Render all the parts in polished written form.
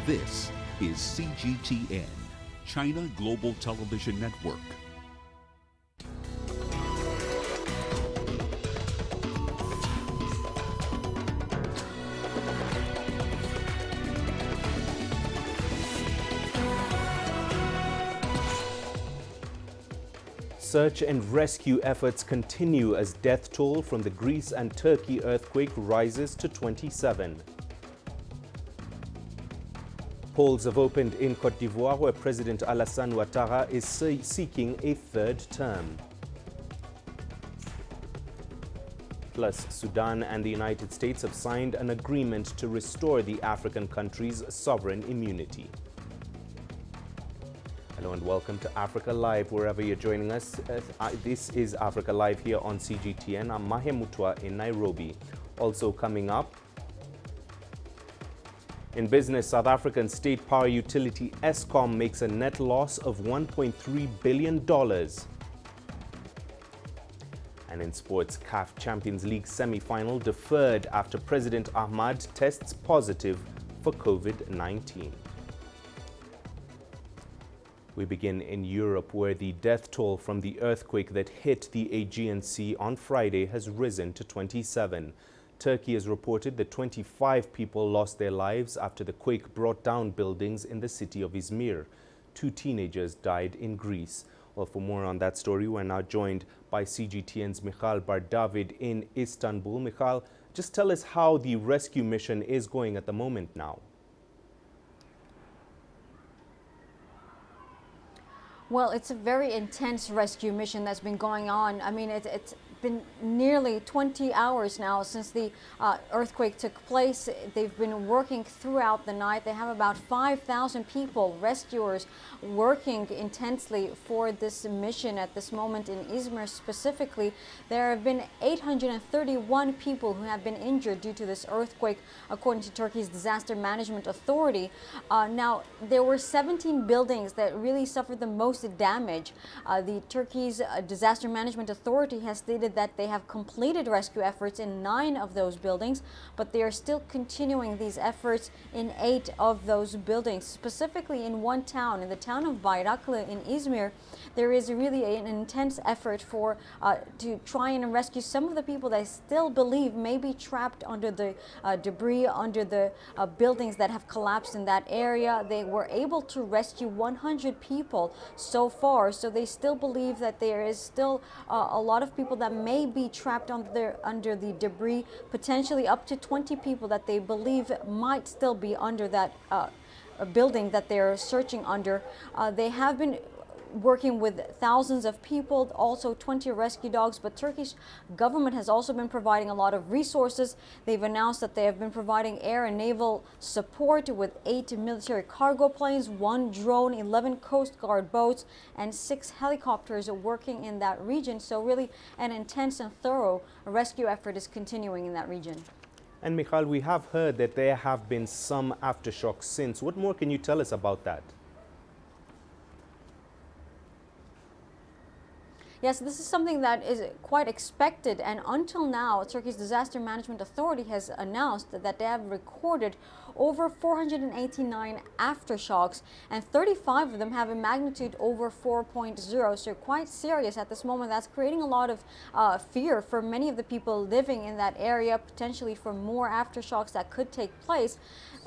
This is CGTN, China Global Television Network. Search and rescue efforts continue as death toll from the Greece and Turkey earthquake rises to 27. Polls have opened in Côte d'Ivoire, where President Alassane Ouattara is seeking a third term. Plus, Sudan and the United States have signed an agreement to restore the African country's sovereign immunity. Hello and welcome to Africa Live, wherever you're joining us. This is Africa Live here on CGTN. I'm Mahia Mutua in Nairobi. Also coming up, in business, South African state power utility Eskom makes a net loss of $1.3 billion. And in sports, CAF Champions League semi-final deferred after President Ahmad tests positive for COVID-19. We begin in Europe, where the death toll from the earthquake that hit the Aegean Sea on Friday has risen to 27. Turkey has reported that 25 people lost their lives after the quake brought down buildings in the city of Izmir. 2 teenagers died in Greece. Well, for more on that story, we're now joined by CGTN's Michal Bardavid in Istanbul. Michal, just tell us how the rescue mission is going at the moment now. Well, it's a very intense rescue mission that's been going on. I mean, it's been nearly 20 hours now since the earthquake took place. They've been working throughout the night. They have about 5,000 people, rescuers, working intensely for this mission at this moment in Izmir specifically. There have been 831 people who have been injured due to this earthquake, according to Turkey's Disaster Management Authority. Now, there were 17 buildings that really suffered the most damage. The Turkey's Disaster Management Authority has stated that they have completed rescue efforts in 9 of those buildings, but they are still continuing these efforts in 8 of those buildings. Specifically in one town, in the town of Bayraklı in Izmir, there is really an intense effort to try and rescue some of the people that I still believe may be trapped under the debris, under the buildings that have collapsed in that area. They were able to rescue 100 people so far, so they still believe that there is still a lot of people that may be trapped under the debris, potentially up to 20 people that they believe might still be under that building that they're searching under. They have been working with thousands of people, also 20 rescue dogs, but Turkish government has also been providing a lot of resources. They've announced that they have been providing air and naval support with 8 military cargo planes, 1 drone, 11 Coast Guard boats, and 6 helicopters working in that region. So really an intense and thorough rescue effort is continuing in that region. And Michal, we have heard that there have been some aftershocks since. What more can you tell us about that? Yes, this is something that is quite expected, and until now, Turkey's Disaster Management Authority has announced that they have recorded over 489 aftershocks, and 35 of them have a magnitude over 4.0, so quite serious at this moment. That's creating a lot of fear for many of the people living in that area, potentially for more aftershocks that could take place.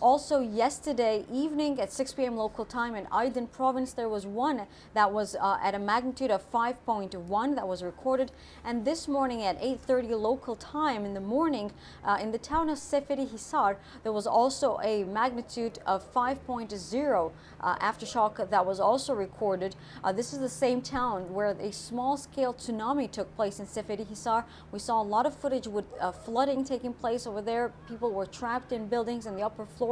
Also, yesterday evening at 6 p.m. local time in Aydın province, there was one that was at a magnitude of 5.1 that was recorded. And this morning at 8:30 local time in the morning, in the town of Seferihisar, there was also a magnitude of 5.0 aftershock that was also recorded. This is the same town where a small-scale tsunami took place in Seferihisar. We saw a lot of footage with flooding taking place over there. People were trapped in buildings in the upper floor.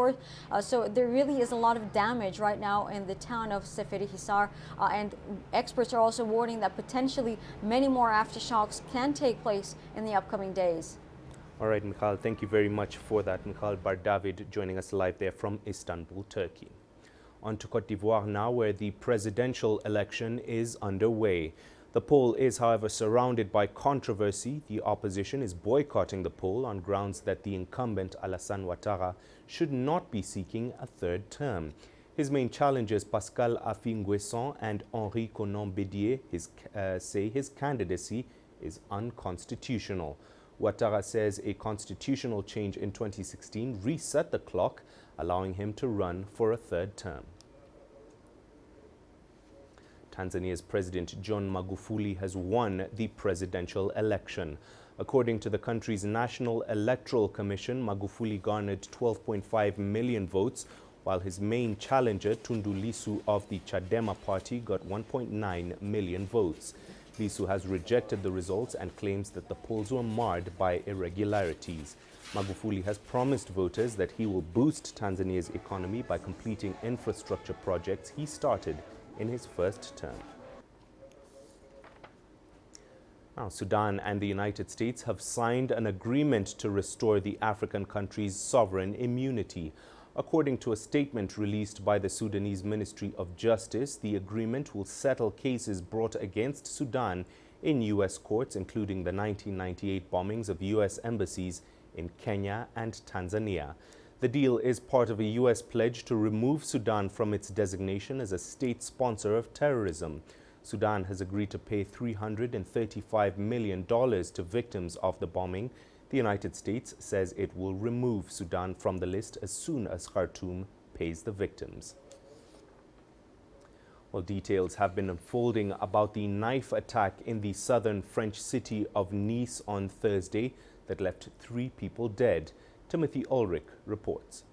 So there really is a lot of damage right now in the town of Seferihisar, and experts are also warning that potentially many more aftershocks can take place in the upcoming days. All right, Michal, thank you very much for that. Michal Bardavid joining us live there from Istanbul, Turkey. On to Côte d'Ivoire now, where the presidential election is underway. The poll is, however, surrounded by controversy. The opposition is boycotting the poll on grounds that the incumbent Alassane Ouattara should not be seeking a third term. His main challengers, Pascal Affi-N'Guesson and Henri Konan-Bédier, say his candidacy is unconstitutional. Ouattara says a constitutional change in 2016 reset the clock, allowing him to run for a third term. Tanzania's President John Magufuli has won the presidential election. According to the country's National Electoral Commission, Magufuli garnered 12.5 million votes, while his main challenger, Tundu Lissu of the Chadema party, got 1.9 million votes. Lissu has rejected the results and claims that the polls were marred by irregularities. Magufuli has promised voters that he will boost Tanzania's economy by completing infrastructure projects he started in his first term. Now, Sudan and the United States have signed an agreement to restore the African country's sovereign immunity. According to a statement released by the Sudanese Ministry of Justice, the agreement will settle cases brought against Sudan in U.S. courts, including the 1998 bombings of U.S. embassies in Kenya and Tanzania. The deal is part of a U.S. pledge to remove Sudan from its designation as a state sponsor of terrorism. Sudan has agreed to pay $335 million to victims of the bombing. The United States says it will remove Sudan from the list as soon as Khartoum pays the victims. Well, details have been unfolding about the knife attack in the southern French city of Nice on Thursday that left 3 people dead. Timothy Ulrich reports.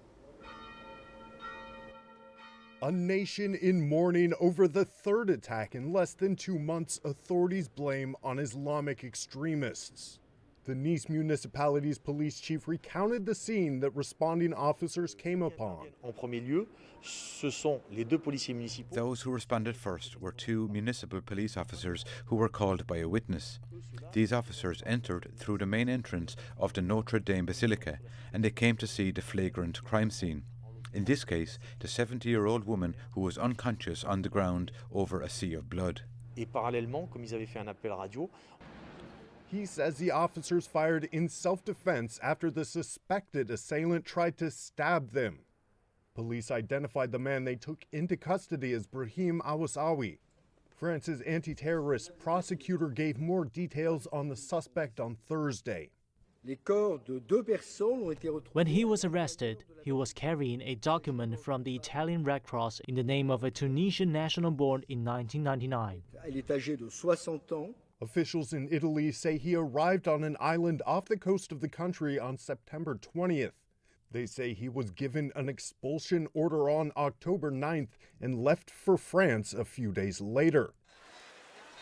A nation in mourning over the third attack in less than 2 months, authorities blame on Islamic extremists. The Nice municipality's police chief recounted the scene that responding officers came upon. Those who responded first were 2 municipal police officers who were called by a witness. These officers entered through the main entrance of the Notre Dame Basilica, and they came to see the flagrant crime scene. In this case, the 70-year-old woman who was unconscious on the ground over a sea of blood. He says the officers fired in self-defense after the suspected assailant tried to stab them. Police identified the man they took into custody as Brahim Awasawi. France's anti-terrorist prosecutor gave more details on the suspect on Thursday. When he was arrested, he was carrying a document from the Italian Red Cross in the name of a Tunisian national born in 1999. Officials in Italy say he arrived on an island off the coast of the country on September 20th. They say he was given an expulsion order on October 9th and left for France a few days later.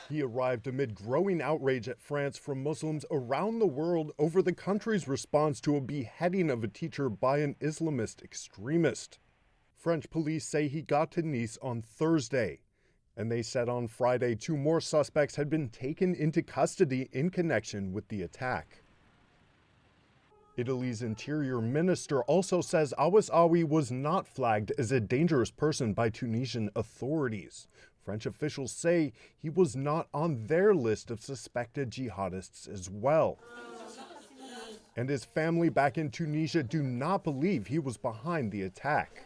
He arrived amid growing outrage at France from Muslims around the world over the country's response to a beheading of a teacher by an Islamist extremist. French police say he got to Nice on Thursday, and they said on Friday 2 more suspects had been taken into custody in connection with the attack. Italy's interior minister also says Awasawi was not flagged as a dangerous person by Tunisian authorities. French officials say he was not on their list of suspected jihadists as well. And his family back in Tunisia do not believe he was behind the attack.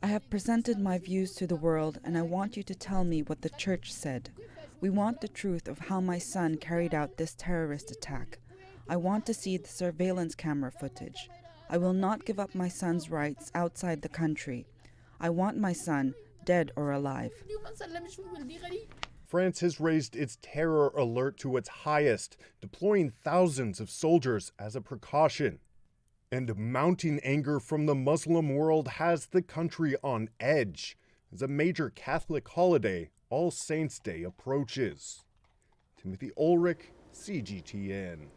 I have presented my views to the world, and I want you to tell me what the church said. We want the truth of how my son carried out this terrorist attack. I want to see the surveillance camera footage. I will not give up my son's rights outside the country. I want my son, dead or alive. France has raised its terror alert to its highest, deploying thousands of soldiers as a precaution. And mounting anger from the Muslim world has the country on edge as a major Catholic holiday, All Saints' Day, approaches. Timothy Ulrich, CGTN.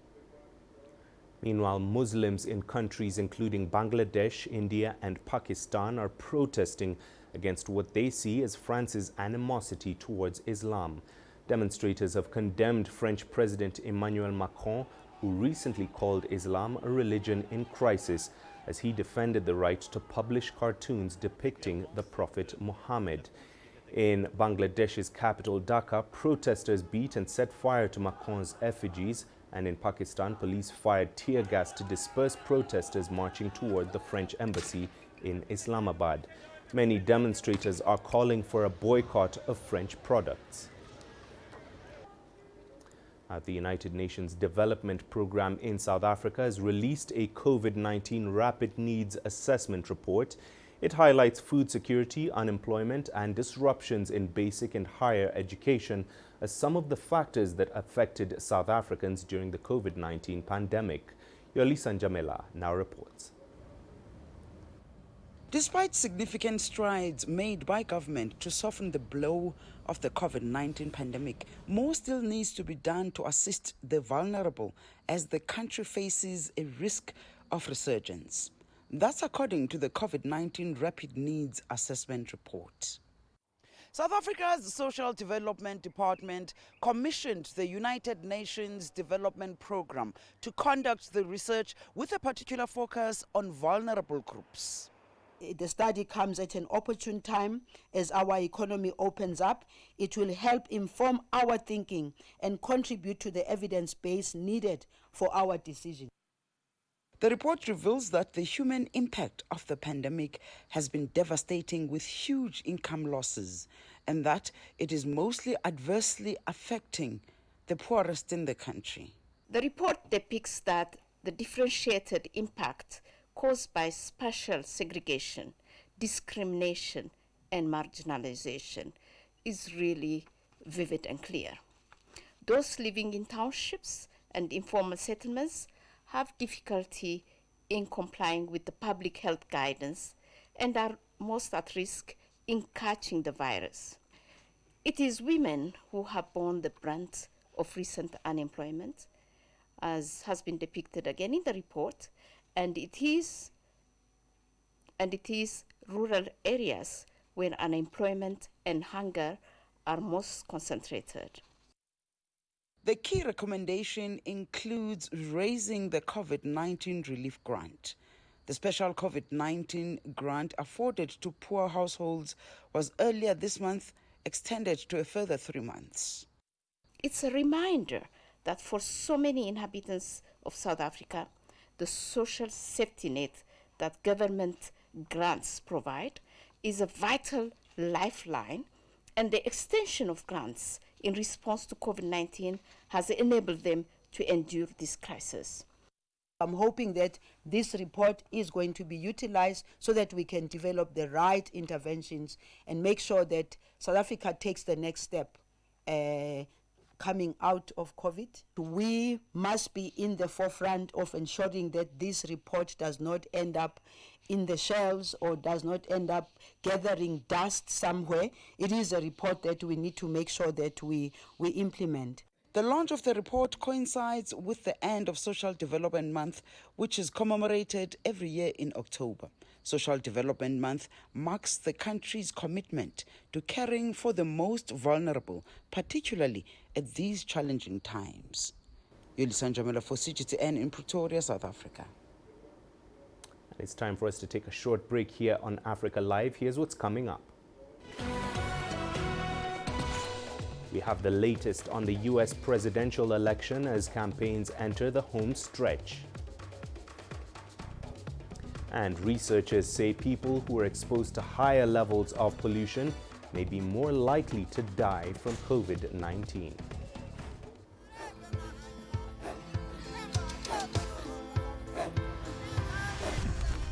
Meanwhile, Muslims in countries including Bangladesh, India, and Pakistan are protesting against what they see as France's animosity towards Islam. Demonstrators have condemned French President Emmanuel Macron, who recently called Islam a religion in crisis, as he defended the right to publish cartoons depicting the Prophet Muhammad. In Bangladesh's capital Dhaka, protesters beat and set fire to Macron's effigies, and in Pakistan, police fired tear gas to disperse protesters marching toward the French embassy in Islamabad. Many demonstrators are calling for a boycott of French products. The United Nations Development Programme in South Africa has released a COVID-19 Rapid Needs Assessment report. It highlights food security, unemployment, and disruptions in basic and higher education as some of the factors that affected South Africans during the COVID-19 pandemic. Yolisa Njamela now reports. Despite significant strides made by government to soften the blow of the COVID-19 pandemic, more still needs to be done to assist the vulnerable as the country faces a risk of resurgence. That's according to the COVID-19 Rapid Needs Assessment report. South Africa's Social Development Department commissioned the United Nations Development Programme to conduct the research with a particular focus on vulnerable groups. The study comes at an opportune time as our economy opens up. It will help inform our thinking and contribute to the evidence base needed for our decision. The report reveals that the human impact of the pandemic has been devastating with huge income losses, and that it is mostly adversely affecting the poorest in the country. The report depicts that the differentiated impact caused by spatial segregation, discrimination, and marginalization is really vivid and clear. Those living in townships and informal settlements have difficulty in complying with the public health guidance and are most at risk in catching the virus. It is women who have borne the brunt of recent unemployment, as has been depicted again in the report, and it is rural areas where unemployment and hunger are most concentrated. The key recommendation includes raising the COVID-19 relief grant. The special COVID-19 grant afforded to poor households was earlier this month extended to a further 3 months. It's a reminder that for so many inhabitants of South Africa, the social safety net that government grants provide is a vital lifeline, and the extension of grants in response to COVID-19 has enabled them to endure this crisis. I'm hoping that this report is going to be utilized so that we can develop the right interventions and make sure that South Africa takes the next step coming out of COVID. We must be in the forefront of ensuring that this report does not end up in the shelves or does not end up gathering dust somewhere. It is a report that we need to make sure that we implement. The launch of the report coincides with the end of Social Development Month, which is commemorated every year in October. Social Development Month marks the country's commitment to caring for the most vulnerable, particularly at these challenging times. Yolisa Njamela for CGTN in Pretoria, South Africa. It's time for us to take a short break here on Africa Live. Here's what's coming up. We have the latest on the U.S. presidential election as campaigns enter the home stretch. And researchers say people who are exposed to higher levels of pollution may be more likely to die from COVID-19.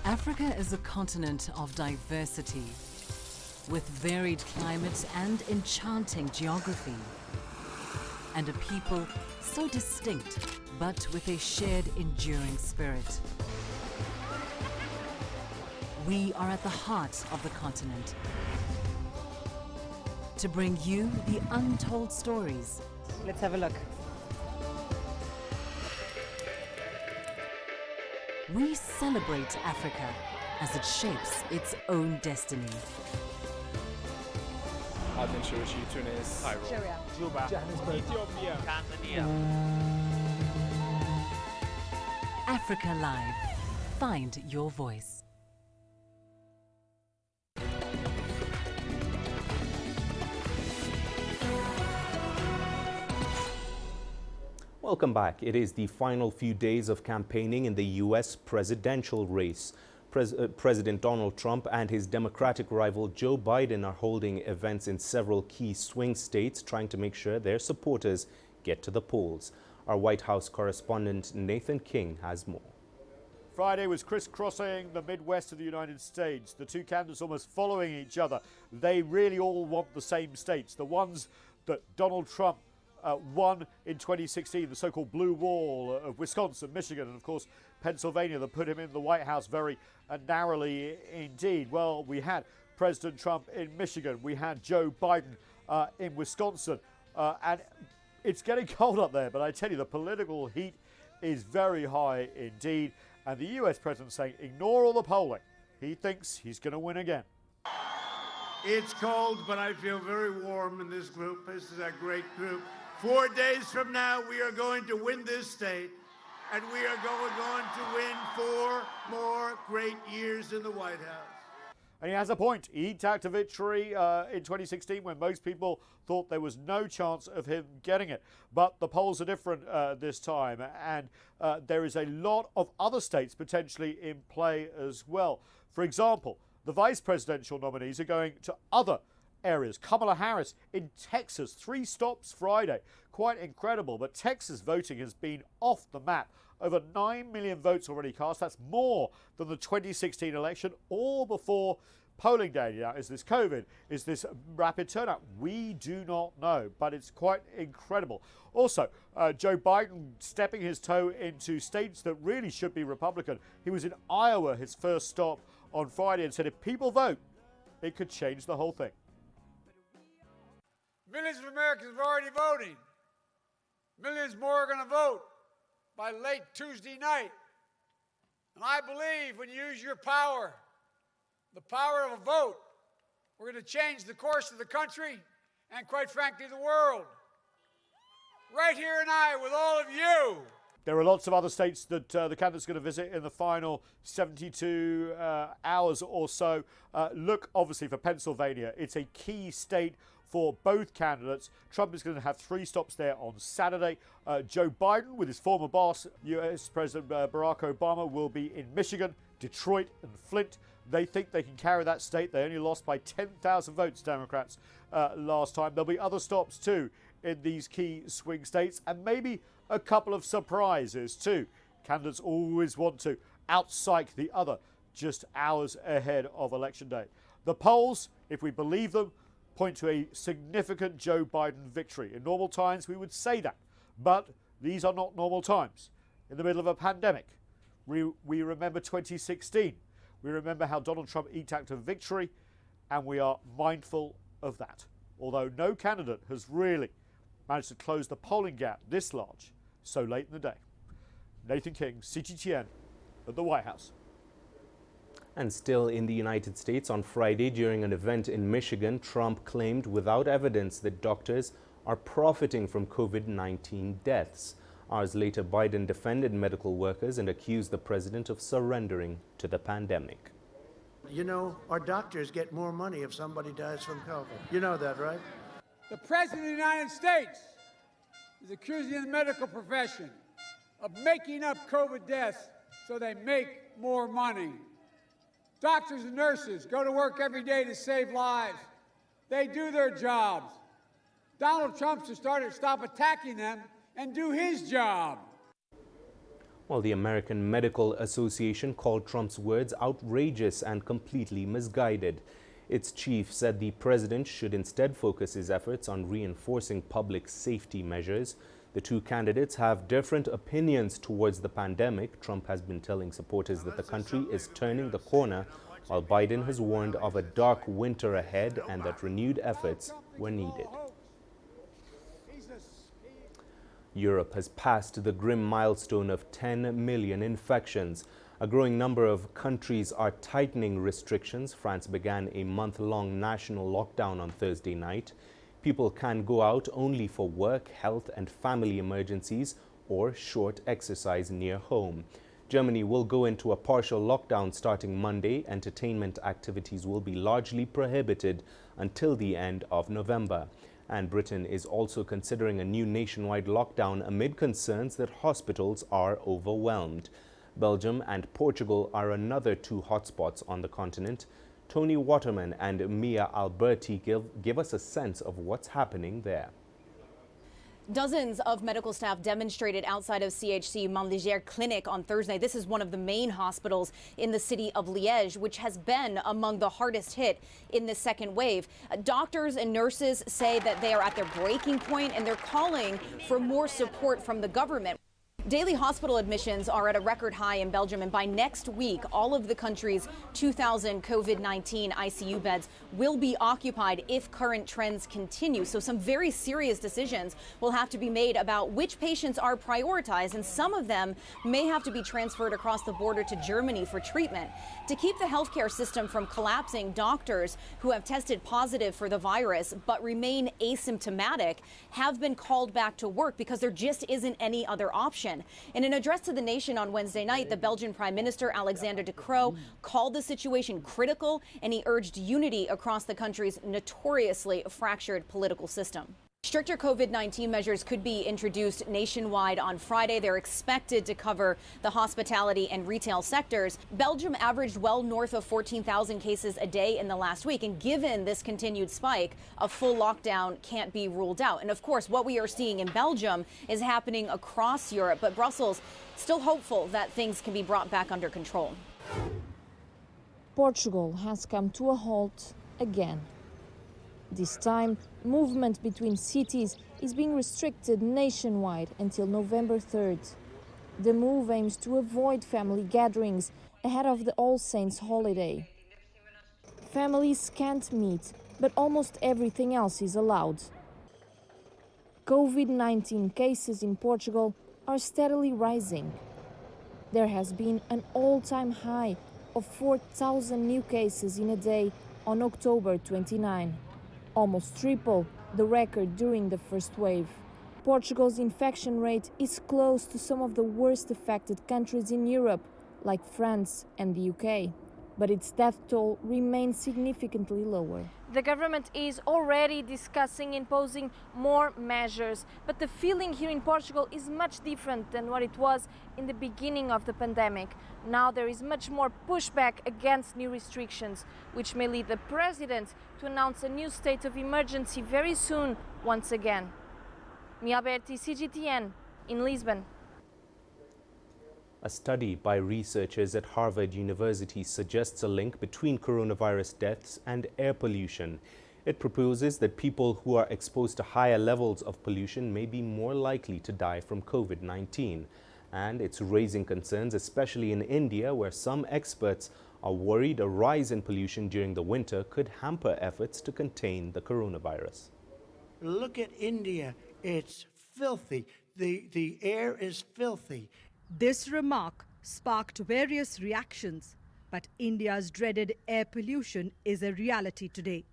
Africa is a continent of diversity, with varied climates and enchanting geography, and a people so distinct, but with a shared enduring spirit. We are at the heart of the continent to bring you the untold stories. Let's have a look. We celebrate Africa as it shapes its own destiny. Tunis, Cairo, Juba, Johannesburg, Ethiopia, Tanzania. Africa Live. Find your voice. Welcome back. It is the final few days of campaigning in the U.S. presidential race. President Donald Trump and his Democratic rival Joe Biden are holding events in several key swing states, trying to make sure their supporters get to the polls. Our White House correspondent Nathan King has more. Friday was crisscrossing the Midwest of the United States. The two candidates almost following each other. They really all want the same states, the ones that Donald Trump won in 2016, the so-called blue wall of Wisconsin, Michigan, and of course Pennsylvania, that put him in the White House very narrowly indeed. Well, we had President Trump in Michigan, we had Joe Biden in Wisconsin, and it's getting cold up there, but I tell you, the political heat is very high indeed, and the US president saying ignore all the polling. He thinks he's going to win again. It's cold, but I feel very warm in this group. This is a great group. 4 days from now, we are going to win this state, and we are going to win 4 more great years in the White House. And he has a point. He eked out a victory in 2016 when most people thought there was no chance of him getting it. But the polls are different this time, and there is a lot of other states potentially in play as well. For example, the vice presidential nominees are going to other areas. Kamala Harris in Texas, 3 stops Friday. Quite incredible, but Texas voting has been off the map. Over 9 million votes already cast. That's more than the 2016 election, all before polling day. Now, is this COVID? Is this rapid turnout? We do not know, but it's quite incredible. Also, Joe Biden stepping his toe into states that really should be Republican. He was in Iowa, his first stop on Friday, and said if people vote, it could change the whole thing. Millions of Americans are already voting. Millions more are going to vote by late Tuesday night. And I believe when you use your power, the power of a vote, we're going to change the course of the country and, quite frankly, the world. Right here in Iowa with all of you. There are lots of other states that the candidate's going to visit in the final 72 hours or so. Look, obviously, for Pennsylvania. It's a key state for both candidates. Trump is going to have 3 stops there on Saturday. Joe Biden, with his former boss, US President Barack Obama, will be in Michigan, Detroit, and Flint. They think they can carry that state. They only lost by 10,000 votes, Democrats, last time. There'll be other stops, too, in these key swing states, and maybe a couple of surprises, too. Candidates always want to out-psych the other just hours ahead of Election Day. The polls, if we believe them, point to a significant Joe Biden victory. In normal times, we would say that, but these are not normal times. In the middle of a pandemic, we remember 2016. We remember how Donald Trump eked out a victory, and we are mindful of that. Although no candidate has really managed to close the polling gap this large so late in the day. Nathan King, CGTN, at the White House. And still in the United States, on Friday, during an event in Michigan, Trump claimed without evidence that doctors are profiting from COVID-19 deaths. Hours later, Biden defended medical workers and accused the president of surrendering to the pandemic. You know, our doctors get more money if somebody dies from COVID. You know that, right? The President of the United States is accusing the medical profession of making up COVID deaths so they make more money. Doctors and nurses go to work every day to save lives. They do their jobs. Donald Trump should stop attacking them and do his job. Well, the American Medical Association called Trump's words outrageous and completely misguided. Its chief said the president should instead focus his efforts on reinforcing public safety measures. The two candidates have different opinions towards the pandemic. Trump has been telling supporters that the country is turning the corner, while Biden has warned of a dark winter ahead and that renewed efforts were needed. Europe has passed the grim milestone of 10 million infections. A growing number of countries are tightening restrictions. France began a month-long national lockdown on Thursday night. People can go out only for work, health and family emergencies or short exercise near home. Germany will go into a partial lockdown starting Monday. Entertainment activities will be largely prohibited until the end of November. And Britain is also considering a new nationwide lockdown amid concerns that hospitals are overwhelmed. Belgium and Portugal are another two hotspots on the continent. Tony Waterman and Mia Alberti give us a sense of what's happening there. Dozens of medical staff demonstrated outside of CHC Mandelier Clinic on Thursday. This is one of the main hospitals in the city of Liège, which has been among the hardest hit in the second wave. Doctors and nurses say that they are at their breaking point and they're calling for more support from the government. Daily hospital admissions are at a record high in Belgium, and by next week, all of the country's 2,000 COVID-19 ICU beds will be occupied if current trends continue. So some very serious decisions will have to be made about which patients are prioritized, and some of them may have to be transferred across the border to Germany for treatment. To keep the healthcare system from collapsing, doctors who have tested positive for the virus but remain asymptomatic have been called back to work because there just isn't any other option. In an address to the nation on Wednesday night, the Belgian Prime Minister Alexander De Croo called the situation critical, and he urged unity across the country's notoriously fractured political system. Stricter COVID-19 measures could be introduced nationwide on Friday. They're expected to cover the hospitality and retail sectors. Belgium averaged well north of 14,000 cases a day in the last week. And given this continued spike, a full lockdown can't be ruled out. And of course, what we are seeing in Belgium is happening across Europe. But Brussels still hopeful that things can be brought back under control. Portugal has come to a halt again. This time, movement between cities is being restricted nationwide until November 3rd. The move aims to avoid family gatherings ahead of the All Saints holiday. Families can't meet, but almost everything else is allowed. COVID-19 cases in Portugal are steadily rising. There has been an all-time high of 4,000 new cases in a day on October 29. Almost triple the record during the first wave. Portugal's infection rate is close to some of the worst affected countries in Europe, like France and the UK. But its death toll remains significantly lower. The government is already discussing imposing more measures, but the feeling here in Portugal is much different than what it was in the beginning of the pandemic. Now there is much more pushback against new restrictions, which may lead the president to announce a new state of emergency very soon once again. Mahia Mutua, CGTN, in Lisbon. A study by researchers at Harvard University suggests a link between coronavirus deaths and air pollution. It proposes that people who are exposed to higher levels of pollution may be more likely to die from COVID-19. And it's raising concerns, especially in India, where some experts are worried a rise in pollution during the winter could hamper efforts to contain the coronavirus. Look at India. It's filthy. The air is filthy. This remark sparked various reactions, but India's dreaded air pollution is a reality today.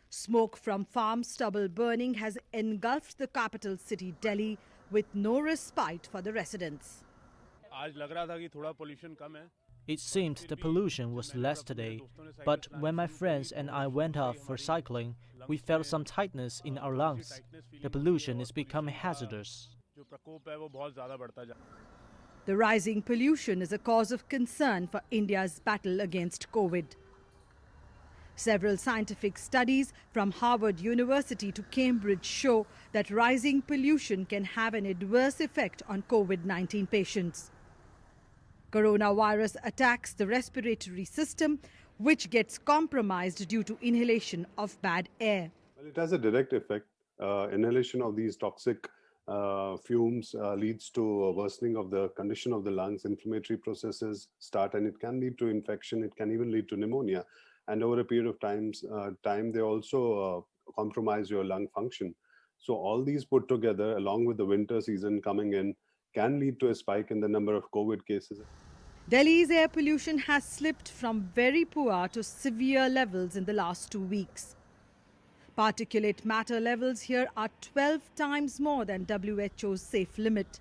Smoke from farm stubble burning has engulfed the capital city, Delhi, with no respite for the residents. It seemed the pollution was less today, but when my friends and I went out for cycling, we felt some tightness in our lungs. The pollution is becoming hazardous. The rising pollution is a cause of concern for India's battle against COVID. Several scientific studies from Harvard University to Cambridge show that rising pollution can have an adverse effect on COVID-19 patients. Coronavirus attacks the respiratory system, which gets compromised due to inhalation of bad air. Well, it has a direct effect. Inhalation of these toxic fumes leads to a worsening of the condition of the lungs. Inflammatory processes start, and it can lead to infection. It can even lead to pneumonia. And over a period of time, they also compromise your lung function. So all these put together, along with the winter season coming in, can lead to a spike in the number of COVID cases. Delhi's air pollution has slipped from very poor to severe levels in the last 2 weeks. Particulate matter levels here are 12 times more than WHO's safe limit.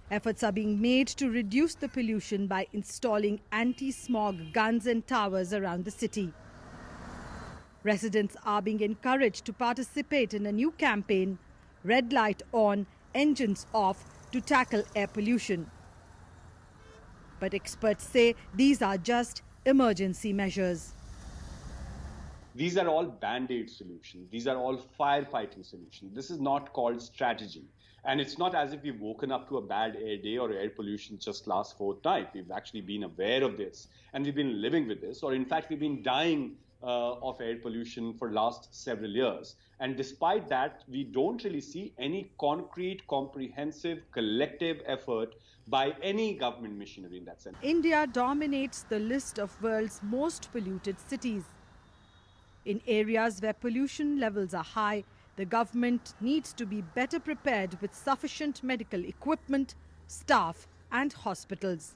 Efforts are being made to reduce the pollution by installing anti-smog guns and towers around the city. Residents are being encouraged to participate in a new campaign, Red Light On, Engines Off, to tackle air pollution. But experts say these are just emergency measures. These are all band-aid solutions. These are all firefighting solutions. This is not called strategy. And it's not as if we've woken up to a bad air day or air pollution just last fortnight. We've actually been aware of this and we've been living with this, or in fact, we've been dying of air pollution for last several years. And despite that, we don't really see any concrete, comprehensive, collective effort by any government machinery in that sense. India dominates the list of world's most polluted cities. In areas where pollution levels are high, the government needs to be better prepared with sufficient medical equipment, staff and hospitals.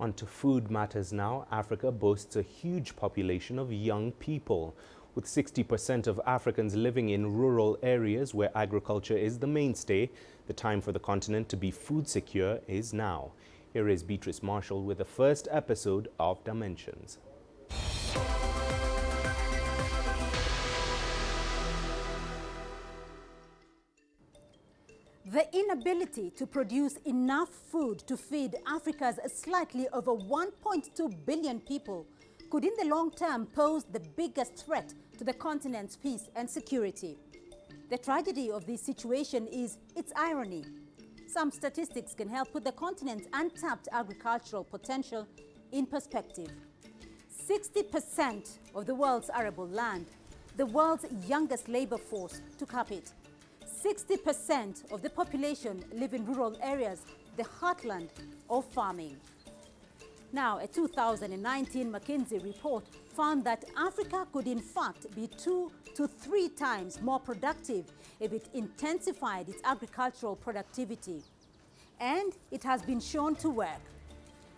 On to food matters now. Africa boasts a huge population of young people, with 60% of Africans living in rural areas where agriculture is the mainstay. The time for the continent to be food secure is now. Here is Beatrice Marshall with the first episode of Dimensions. The inability to produce enough food to feed Africa's slightly over 1.2 billion people could in the long term pose the biggest threat to the continent's peace and security. The tragedy of this situation is its irony. Some statistics can help put the continent's untapped agricultural potential in perspective. 60% of the world's arable land, the world's youngest labor force, took up it. 60% of the population live in rural areas, the heartland of farming. Now, a 2019 McKinsey report found that Africa could in fact be 2 to 3 times more productive if it intensified its agricultural productivity. And it has been shown to work.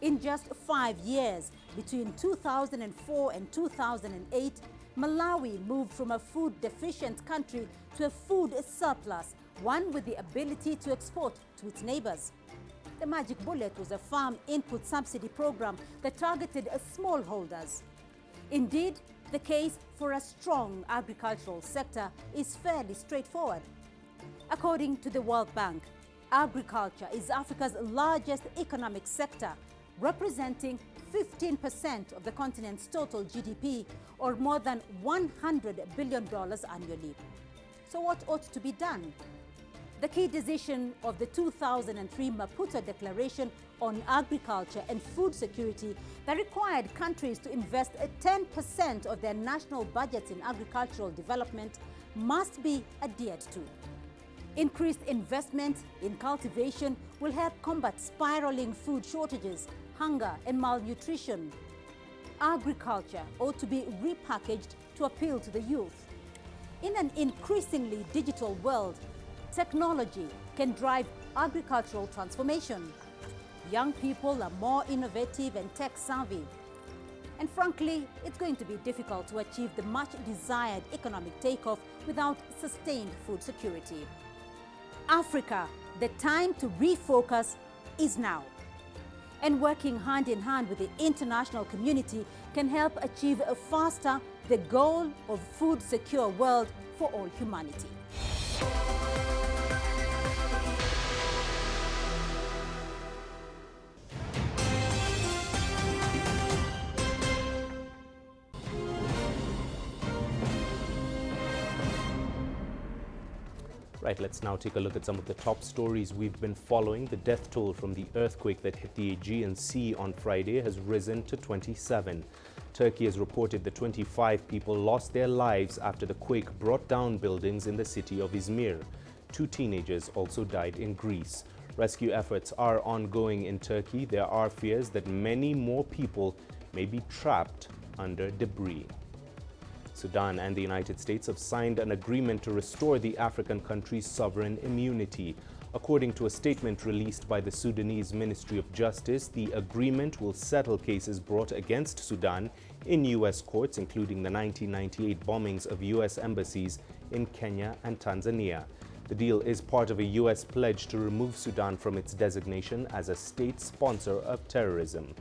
In just 5 years, between 2004 and 2008, Malawi moved from a food-deficient country to a food surplus, one with the ability to export to its neighbors. The magic bullet was a farm input subsidy program that targeted smallholders. Indeed, the case for a strong agricultural sector is fairly straightforward. According to the World Bank, agriculture is Africa's largest economic sector, representing 15% of the continent's total GDP, or more than $100 billion annually. So what ought to be done? The key decision of the 2003 Maputo Declaration on Agriculture and Food Security that required countries to invest 10% of their national budgets in agricultural development must be adhered to. Increased investment in cultivation will help combat spiraling food shortages, hunger and malnutrition. Agriculture ought to be repackaged to appeal to the youth. In an increasingly digital world, technology can drive agricultural transformation. Young people are more innovative and tech-savvy. And frankly, it's going to be difficult to achieve the much-desired economic takeoff without sustained food security. Africa, the time to refocus is now. And working hand in hand with the international community can help achieve faster the goal of a food-secure world for all humanity. Right, let's now take a look at some of the top stories we've been following. The death toll from the earthquake that hit the Aegean Sea on Friday has risen to 27. Turkey has reported that 25 people lost their lives after the quake brought down buildings in the city of Izmir. 2 teenagers also died in Greece. Rescue efforts are ongoing in Turkey. There are fears that many more people may be trapped under debris. Sudan and the United States have signed an agreement to restore the African country's sovereign immunity. According to a statement released by the Sudanese Ministry of Justice, the agreement will settle cases brought against Sudan in U.S. courts, including the 1998 bombings of U.S. embassies in Kenya and Tanzania. The deal is part of a U.S. pledge to remove Sudan from its designation as a state sponsor of terrorism.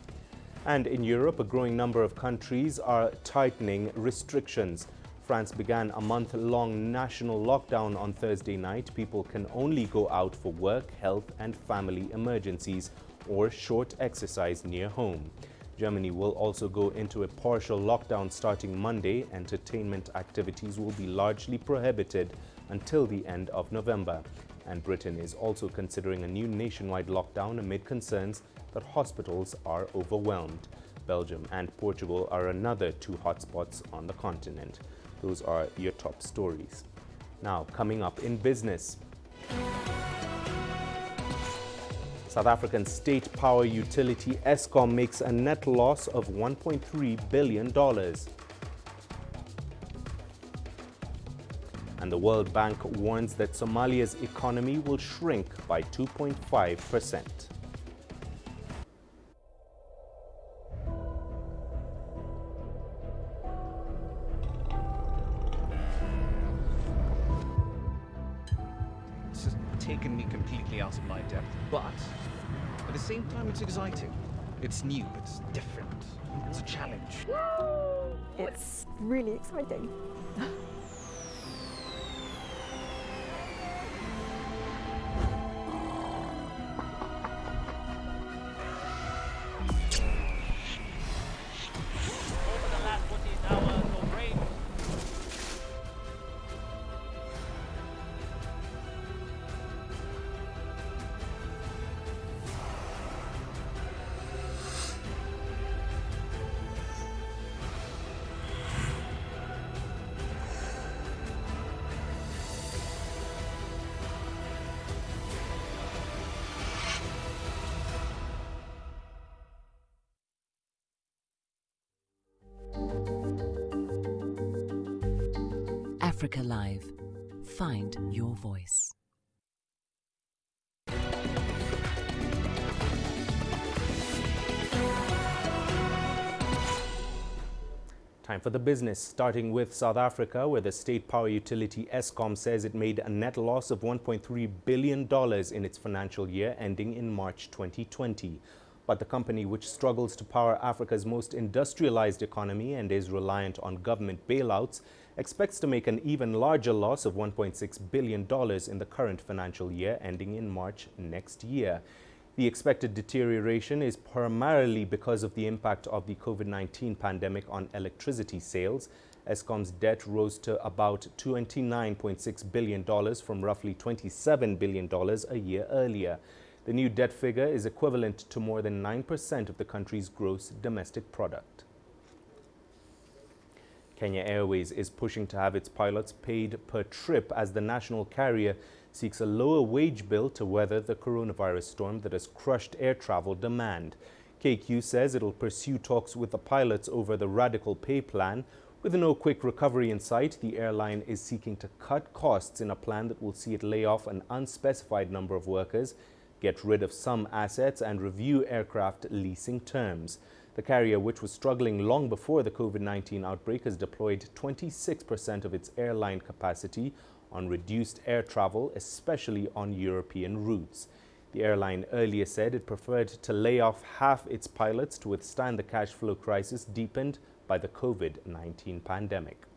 And in Europe, a growing number of countries are tightening restrictions. France began a month-long national lockdown on Thursday night. People can only go out for work, health and family emergencies or short exercise near home. Germany will also go into a partial lockdown starting Monday. Entertainment activities will be largely prohibited until the end of November. And Britain is also considering a new nationwide lockdown amid concerns that hospitals are overwhelmed. Belgium and Portugal are another two hotspots on the continent. Those are your top stories. Now, coming up in business. South African state power utility Eskom makes a net loss of $1.3 billion. And the World Bank warns that Somalia's economy will shrink by 2.5%. It's just taken me completely out of my depth, but at the same time it's exciting. It's new, it's different, it's a challenge. It's really exciting. Africa Live. Find your voice. Time for the business, starting with South Africa, where the state power utility Eskom says it made a net loss of $1.3 billion in its financial year ending in March 2020. But the company, which struggles to power Africa's most industrialized economy and is reliant on government bailouts, expects to make an even larger loss of $1.6 billion in the current financial year ending in March next year. The expected deterioration is primarily because of the impact of the COVID-19 pandemic on electricity sales. Eskom's debt rose to about $29.6 billion from roughly $27 billion a year earlier. The new debt figure is equivalent to more than 9% of the country's gross domestic product. Kenya Airways is pushing to have its pilots paid per trip as the national carrier seeks a lower wage bill to weather the coronavirus storm that has crushed air travel demand. KQ says it'll pursue talks with the pilots over the radical pay plan. With no quick recovery in sight, the airline is seeking to cut costs in a plan that will see it lay off an unspecified number of workers, get rid of some assets and review aircraft leasing terms. The carrier, which was struggling long before the COVID-19 outbreak, has deployed 26% of its airline capacity on reduced air travel, especially on European routes. The airline earlier said it preferred to lay off half its pilots to withstand the cash flow crisis deepened by the COVID-19 pandemic.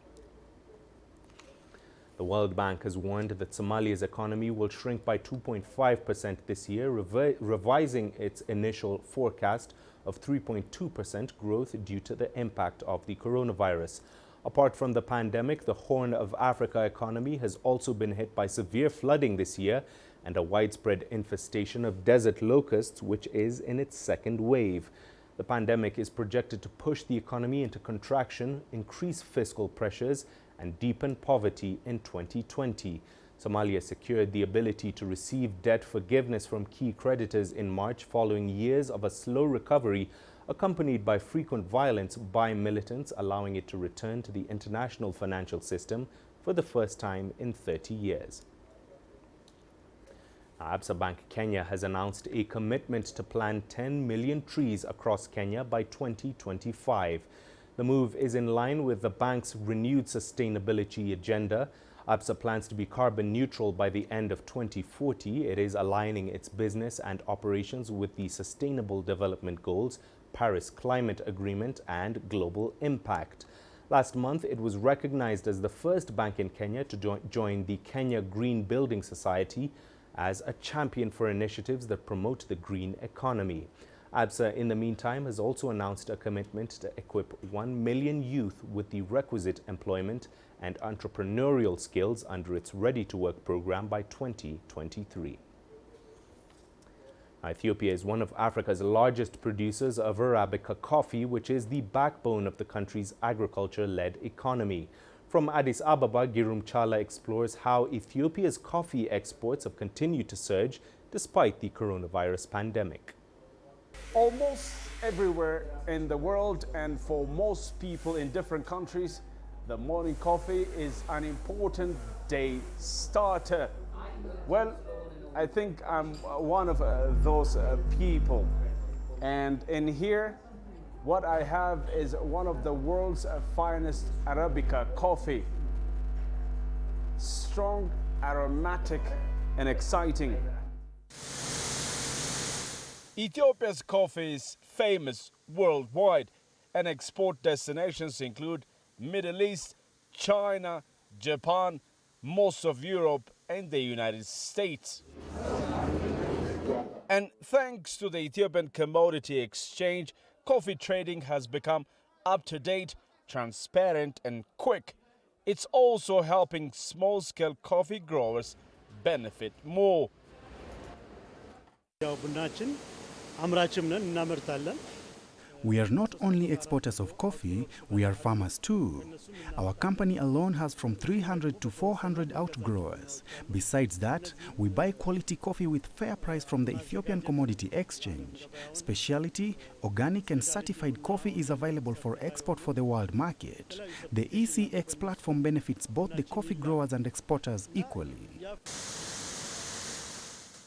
The World Bank has warned that Somalia's economy will shrink by 2.5% this year, revising its initial forecast of 3.2% growth due to the impact of the coronavirus. Apart from the pandemic, the Horn of Africa economy has also been hit by severe flooding this year and a widespread infestation of desert locusts, which is in its second wave. The pandemic is projected to push the economy into contraction, increase fiscal pressures, and deepen poverty in 2020. Somalia secured the ability to receive debt forgiveness from key creditors in March following years of a slow recovery accompanied by frequent violence by militants, allowing it to return to the international financial system for the first time in 30 years. Absa Bank Kenya has announced a commitment to plant 10 million trees across Kenya by 2025. The move is in line with the bank's renewed sustainability agenda. Absa plans to be carbon neutral by the end of 2040. It is aligning its business and operations with the Sustainable Development Goals Paris Climate Agreement and global impact. Last month, it was recognized as the first bank in Kenya to join the Kenya Green Building Society as a champion for initiatives that promote the green economy. ABSA, in the meantime, has also announced a commitment to equip 1 million youth with the requisite employment and entrepreneurial skills under its Ready to Work program by 2023. Ethiopia is one of Africa's largest producers of Arabica coffee, which is the backbone of the country's agriculture-led economy. From Addis Ababa, Girum Chala explores how Ethiopia's coffee exports have continued to surge despite the coronavirus pandemic. Almost everywhere in the world, and for most people in different countries, the morning coffee is an important day starter. Well, I think I'm one of those people. And in here, what I have is one of the world's finest Arabica coffee. Strong, aromatic, and exciting. Ethiopia's coffee is famous worldwide, and export destinations include Middle East, China, Japan, most of Europe, and the United States. And thanks to the Ethiopian Commodity Exchange, coffee trading has become up-to-date, transparent, and quick. It's also helping small-scale coffee growers benefit more. We are not only exporters of coffee, we are farmers too. Our company alone has from 300 to 400 outgrowers. Besides that, we buy quality coffee with fair price from the Ethiopian Commodity Exchange. Specialty, organic and certified coffee is available for export for the world market. The ECX platform benefits both the coffee growers and exporters equally.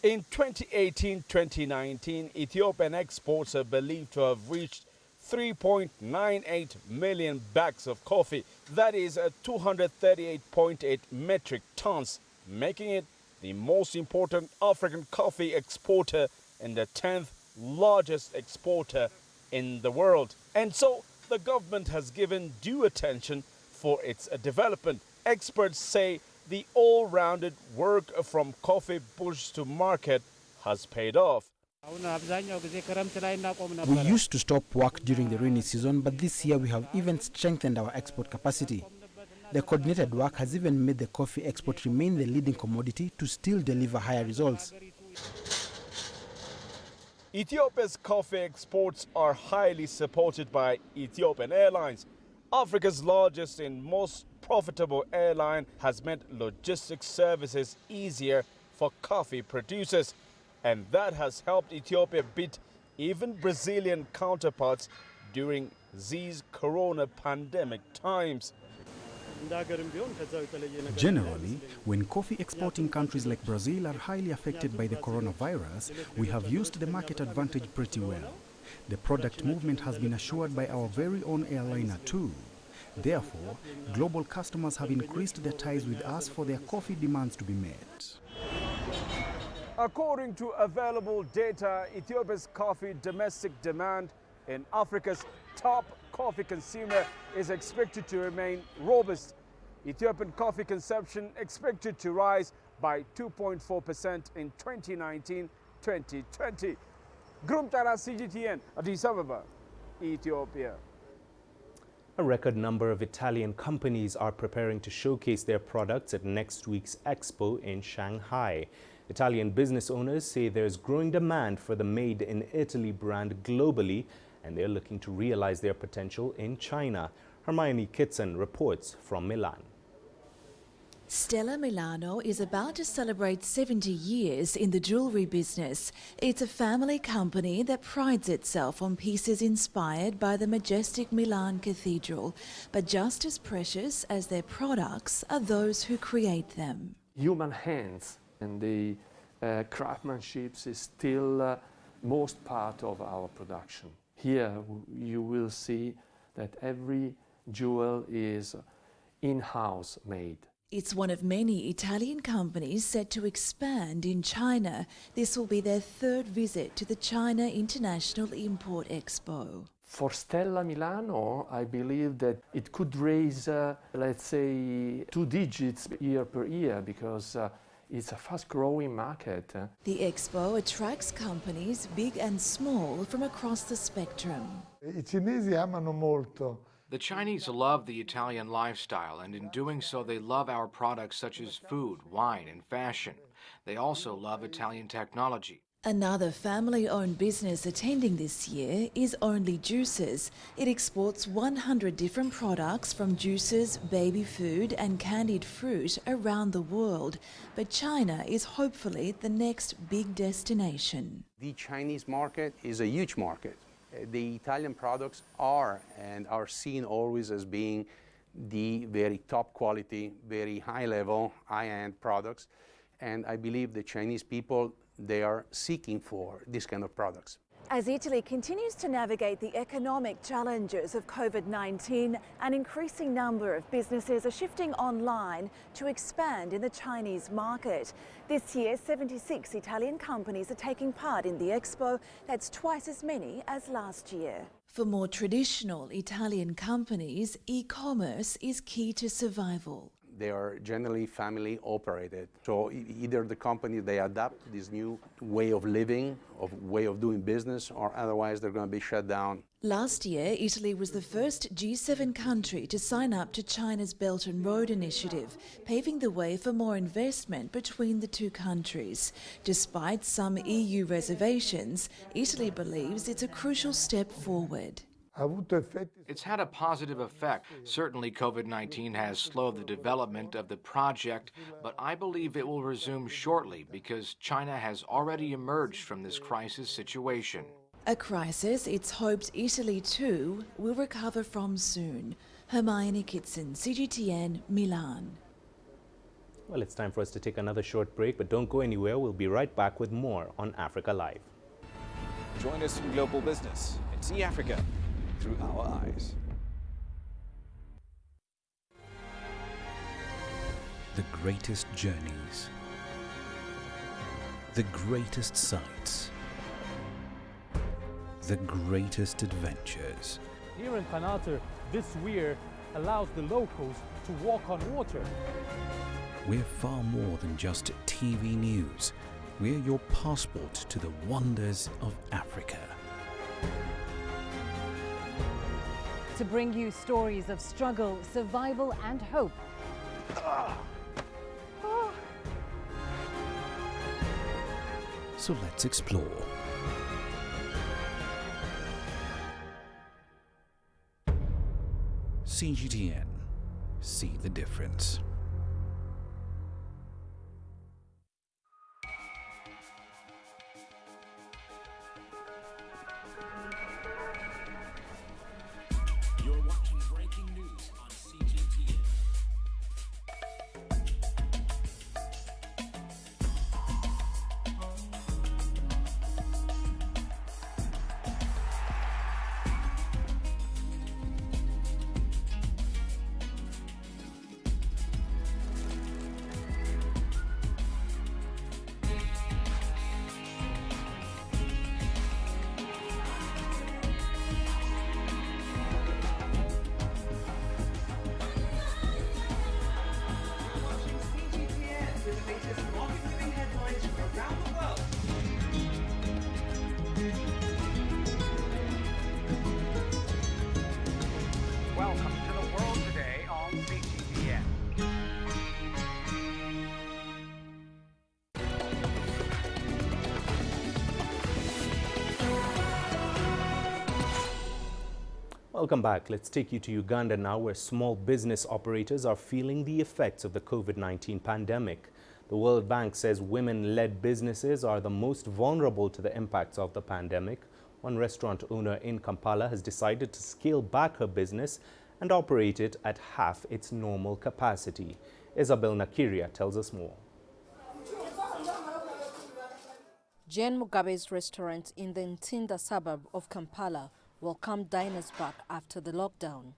In 2018-2019, Ethiopian exports are believed to have reached 3.98 million bags of coffee. That is 238.8 metric tons, making it the most important African coffee exporter and the 10th largest exporter in the world. And so the government has given due attention for its development. Experts say the all-rounded work from coffee bush to market has paid off. We used to stop work during the rainy season, but this year we have even strengthened our export capacity. The coordinated work has even made the coffee export remain the leading commodity to still deliver higher results. Ethiopia's coffee exports are highly supported by Ethiopian Airlines. Africa's largest and most profitable airline has made logistics services easier for coffee producers, and that has helped Ethiopia beat even Brazilian counterparts during these corona pandemic times. Generally, when coffee exporting countries like Brazil are highly affected by the coronavirus, we have used the market advantage pretty well. The product movement has been assured by our very own airliner too. Therefore, global customers have increased their ties with us for their coffee demands to be met. According to available data, Ethiopia's coffee domestic demand in Africa's top coffee consumer is expected to remain robust. Ethiopian coffee consumption expected to rise by 2.4% in 2019-2020. Girum Chala, CGTN, Addis Ababa, Ethiopia. A record number of Italian companies are preparing to showcase their products at next week's expo in Shanghai. Italian business owners say there's growing demand for the Made in Italy brand globally, and they're looking to realize their potential in China. Hermione Kitson reports from Milan. Stella Milano is about to celebrate 70 years in the jewelry business. It's a family company that prides itself on pieces inspired by the majestic Milan Cathedral. But just as precious as their products are those who create them. Human hands and the craftsmanship is still most part of our production. Here you will see that every jewel is in-house made. It's one of many Italian companies set to expand in China. This will be their third visit to the China International Import Expo. For Stella Milano, I believe that it could raise, let's say, 2 digits year per year because it's a fast-growing market. The expo attracts companies big and small from across the spectrum. I cinesi amano molto. The Chinese love the Italian lifestyle, and in doing so they love our products such as food, wine, and fashion. They also love Italian technology. Another family-owned business attending this year is Only Juices. It exports 100 different products from juices, baby food and candied fruit around the world. But China is hopefully the next big destination. The Chinese market is a huge market. The Italian products are and are seen always as being the very top quality, very high level, high-end products. And I believe the Chinese people, they are seeking for this kind of products. As Italy continues to navigate the economic challenges of COVID-19, an increasing number of businesses are shifting online to expand in the Chinese market. This year, 76 Italian companies are taking part in the expo. That's twice as many as last year. For more traditional Italian companies, e-commerce is key to survival. They are generally family operated. So either the company, they adapt to this new way of living, of way of doing business, or otherwise they're going to be shut down. Last year, Italy was the first G7 country to sign up to China's Belt and Road Initiative, paving the way for more investment between the two countries. Despite some EU reservations, Italy believes it's a crucial step forward. It's had a positive effect. Certainly COVID-19 has slowed the development of the project, but I believe it will resume shortly because China has already emerged from this crisis situation. A crisis it's hoped Italy too will recover from soon. Hermione Kitson, CGTN, Milan. Well, it's time for us to take another short break, but don't go anywhere. We'll be right back with more on Africa Live. Join us in global business and see Africa through our eyes. The greatest journeys, the greatest sights, the greatest adventures. Here in Panater, this weir allows the locals to walk on water. We're far more than just TV news. We're your passport to the wonders of Africa. To bring you stories of struggle, survival and hope. So let's explore. CGTN. See the difference. You're watching breaking news on CGTN. Welcome to the world today on CGTN. Welcome back. Let's take you to Uganda now, where small business operators are feeling the effects of the COVID-19 pandemic. The World Bank says women-led businesses are the most vulnerable to the impacts of the pandemic. One restaurant owner in Kampala has decided to scale back her business and operate it at half its normal capacity. Isabel Nakiria tells us more. Jane Mugabe's restaurant in the Ntinda suburb of Kampala welcomed diners back after the lockdown.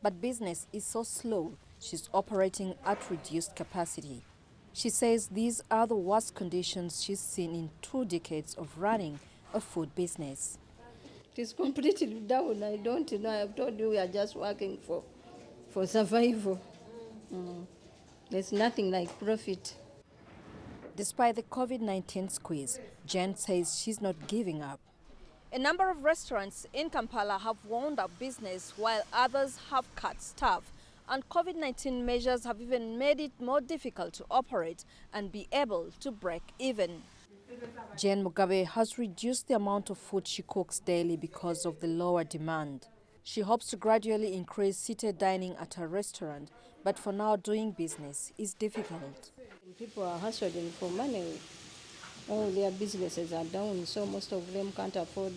But business is so slow, she's operating at reduced capacity. She says these are the worst conditions she's seen in 2 decades of running a food business. It is completely down. I don't know. I've told you we are just working for survival. There's nothing like profit. Despite the COVID-19 squeeze, Jen says she's not giving up. A number of restaurants in Kampala have wound up business while others have cut staff, and COVID-19 measures have even made it more difficult to operate and be able to break even. Jen Mugabe has reduced the amount of food she cooks daily because of the lower demand. She hopes to gradually increase seated dining at her restaurant, but for now doing business is difficult. People are hustling for money. All their businesses are down, so most of them can't afford,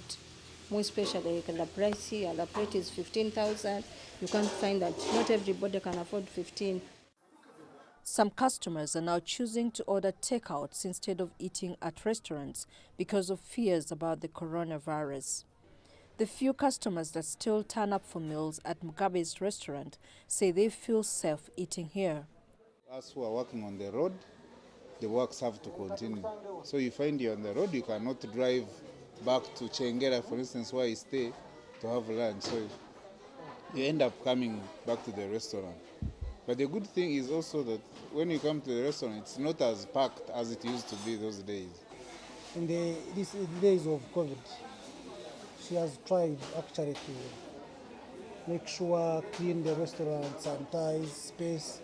more especially the price here. The plate is 15,000. You can't find that. Not everybody can afford 15. Some customers are now choosing to order takeouts instead of eating at restaurants because of fears about the coronavirus. The few customers that still turn up for meals at Mugabe's restaurant say they feel safe eating here. Us who are working on the road, the works have to continue. So you find you're on the road, you cannot drive back to Chengera, for instance, where you stay, to have lunch. So you end up coming back to the restaurant. But the good thing is also that when you come to the restaurant, it's not as packed as it used to be those days. In these days of COVID, she has tried actually to make sure clean the restaurant, sanitize space,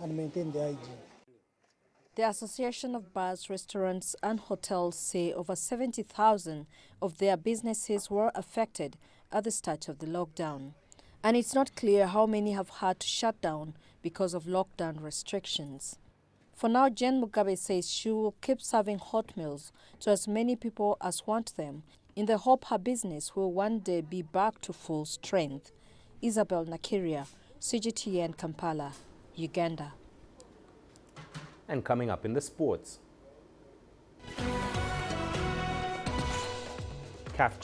and maintain the hygiene. The Association of Bars, Restaurants and Hotels say over 70,000 of their businesses were affected at the start of the lockdown. And it's not clear how many have had to shut down because of lockdown restrictions. For now, Jen Mugabe says she will keep serving hot meals to as many people as want them, in the hope her business will one day be back to full strength. Isabel Nakiria, CGTN, Kampala, Uganda. And coming up in the sports, CAF